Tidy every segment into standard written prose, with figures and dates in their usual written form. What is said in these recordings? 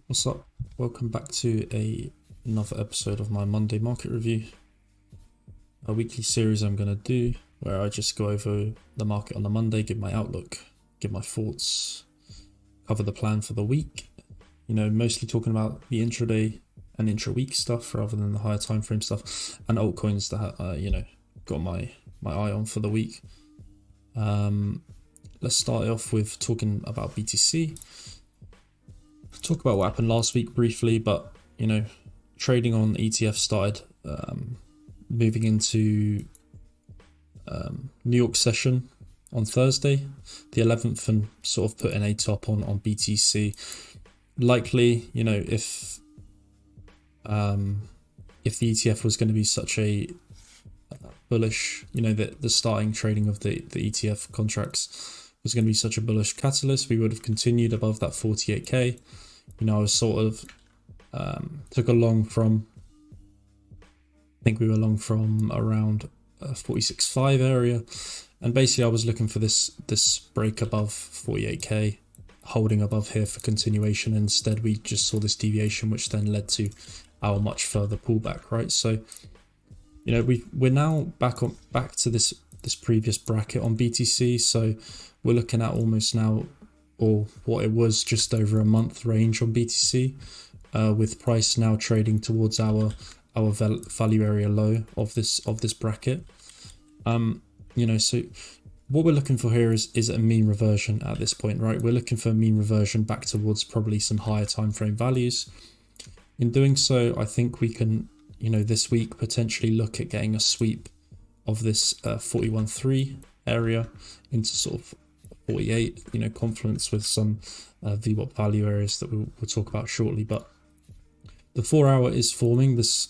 What's up? Welcome back to another episode of my Monday market review. A weekly series I'm going to do where I just go over the market on the Monday, give my outlook, give my thoughts, cover the plan for the week. Mostly talking about the intraday and intra-week stuff rather than the higher time frame stuff, and altcoins that got my eye on for the week. Let's start off with talking about BTC. Talk about what happened last week briefly, but trading on ETF started moving into New York session on Thursday, the 11th, and sort of putting a top on BTC. Likely, if the ETF was going to be such a bullish, the starting trading of the ETF contracts was going to be such a bullish catalyst, we would have continued above that 48k. I was sort of took a long from, I think we were long from around 46.5 area, and basically I was looking for this break above 48k, holding above here for continuation. Instead we just saw this deviation, which then led to our much further pullback, right? So we're now back to this previous bracket on BTC, so we're looking at almost now, or what it was just over a month range on BTC, with price now trading towards our value area low of this bracket. So what we're looking for here is a mean reversion at this point, right? We're looking for a mean reversion back towards probably some higher time frame values. In doing so, I think we can, this week potentially look at getting a sweep of this 41.3 area into sort of 48, confluence with some VWAP value areas that we'll talk about shortly. But the 4 hour is forming this,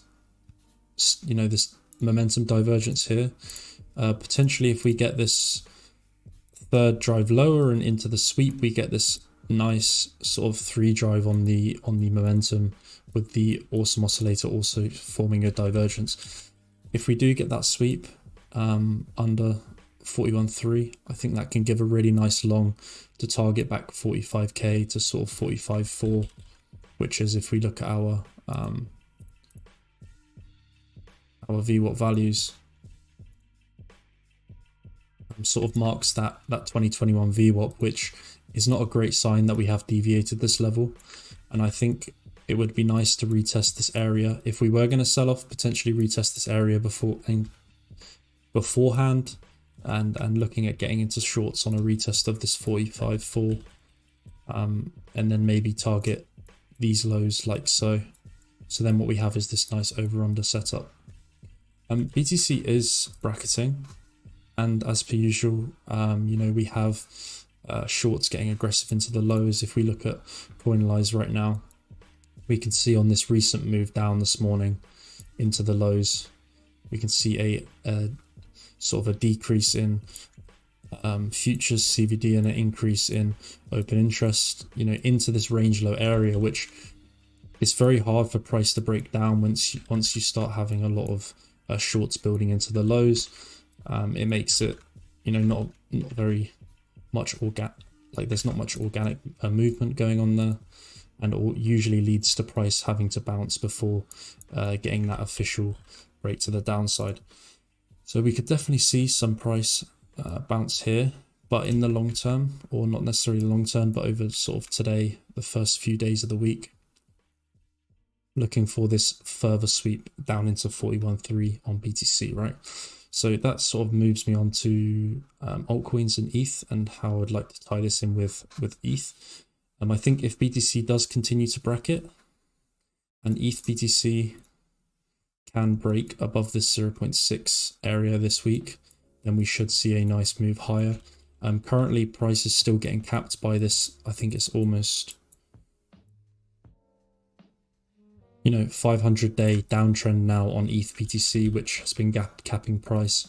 this momentum divergence here. Potentially, if we get this third drive lower and into the sweep, we get this nice sort of 3 drive on the momentum, with the awesome oscillator also forming a divergence. If we do get that sweep under 41.3, I think that can give a really nice long to target back 45k to sort of 45.4, which is, if we look at our VWAP values, sort of marks that 2021 VWAP, which is not a great sign that we have deviated this level. And I think it would be nice to retest this area if we were going to sell off, potentially retest this area beforehand, and looking at getting into shorts on a retest of this 45.4, and then maybe target these lows like so. So then what we have is this nice over-under setup. BTC is bracketing, and as per usual, we have shorts getting aggressive into the lows. If we look at Coinalize right now, we can see on this recent move down this morning into the lows, we can see a sort of a decrease in futures CVD and an increase in open interest, into this range low area, which is very hard for price to break down once you start having a lot of shorts building into the lows. It makes it, not very much there's not much organic movement going on there, and it usually leads to price having to bounce before getting that official break to the downside. So we could definitely see some price bounce here, but in the long term, or not necessarily the long term, but over sort of today, the first few days of the week, looking for this further sweep down into 41.3 on BTC, right? So that sort of moves me on to altcoins and ETH, and how I'd like to tie this in with ETH. I think if BTC does continue to bracket and ETH BTC can break above this 0.6 area this week, then we should see a nice move higher. Currently price is still getting capped by this, I think it's almost 500-day downtrend now on ETH BTC, which has been capping price.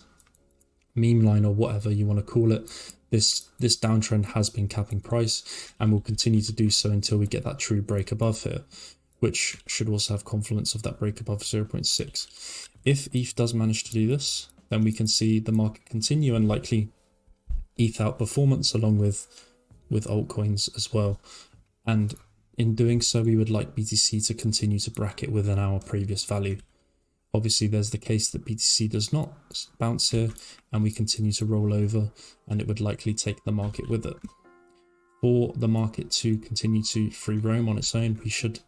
Meme line, or whatever you want to call it, this downtrend has been capping price and will continue to do so until we get that true break above here, which should also have confluence of that break above 0.6. If ETH does manage to do this, then we can see the market continue, and likely ETH outperformance along with altcoins as well. And In doing so, we would like BTC to continue to bracket within our previous value. Obviously, there's the case that BTC does not bounce here and we continue to roll over, and it would likely take the market with it. For the market to continue to free roam on its own, we should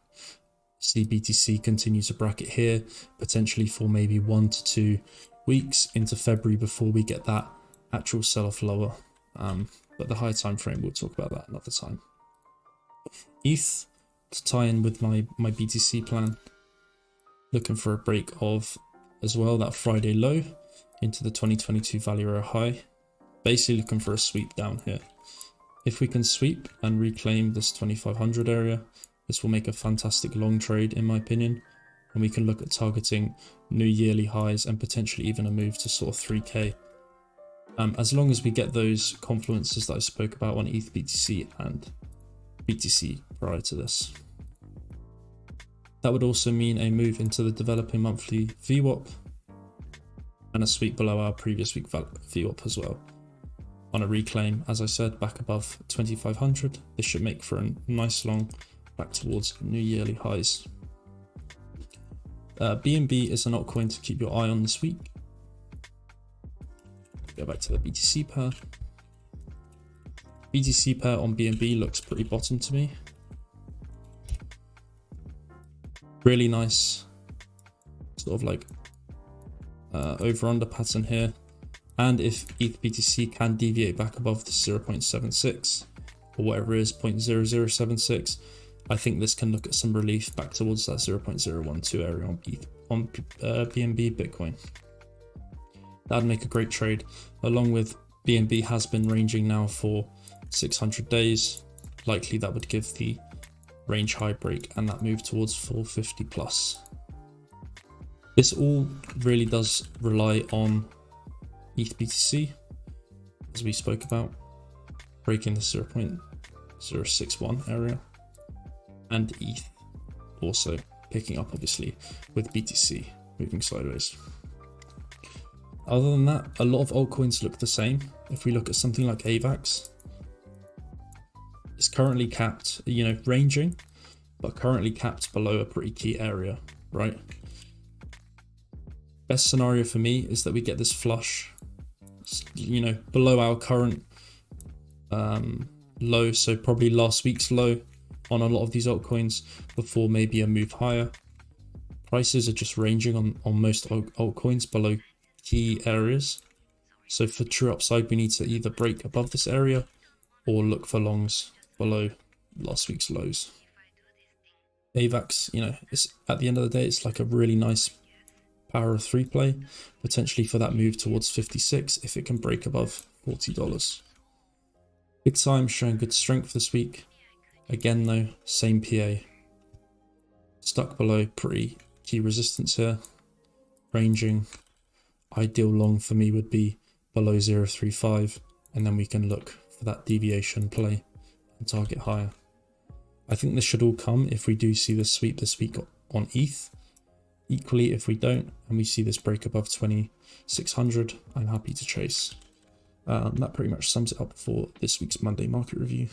see BTC continue to bracket here, potentially for maybe 1 to 2 weeks into February before we get that actual sell-off lower. But the higher time frame, we'll talk about that another time. ETH, to tie in with my BTC plan, looking for a break of as well that Friday low into the 2022 value area high. Basically looking for a sweep down here. If we can sweep and reclaim this 2500 area, this will make a fantastic long trade in my opinion, and we can look at targeting new yearly highs and potentially even a move to sort of 3k. As long as we get those confluences that I spoke about on ETH, BTC and BTC prior to this. That would also mean a move into the developing monthly VWAP and a sweep below our previous week VWAP as well. On a reclaim, as I said, back above 2500, this should make for a nice long back towards new yearly highs. BNB is an altcoin to keep your eye on this week. Go back to the BTC pair. BTC pair on BNB looks pretty bottom to me. Really nice sort of like over under pattern here. And if ETH BTC can deviate back above the 0.76 or whatever it is, 0.0076, I think this can look at some relief back towards that 0.012 area on BNB Bitcoin. That'd make a great trade, along with BNB has been ranging now for 600 days. Likely that would give the range high break and that move towards 450 plus. This all really does rely on ETH BTC, as we spoke about, breaking the 0.061 area, and ETH also picking up obviously with BTC moving sideways. Other than that, a lot of altcoins look the same. If we look at something like AVAX, it's currently capped, ranging, but currently capped below a pretty key area, right? Best scenario for me is that we get this flush, below our current low, so probably last week's low on a lot of these altcoins before maybe a move higher. Prices are just ranging on most altcoins below key areas. So for true upside, we need to either break above this area or look for longs below last week's lows. AVAX, it's at the end of the day, it's like a really nice power of 3 play, potentially for that move towards 56 if it can break above $40. Big time showing good strength this week. Again though, same PA. Stuck below pretty key resistance here. Ranging. Ideal long for me would be below 0.35, and then we can look for that deviation play and target higher. I think this should all come if we do see this sweep this week on ETH. Equally, if we don't and we see this break above 2600, I'm happy to chase. That pretty much sums it up for this week's Monday market review.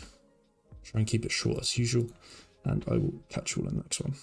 Try and keep it short as usual, and I will catch you all in the next one.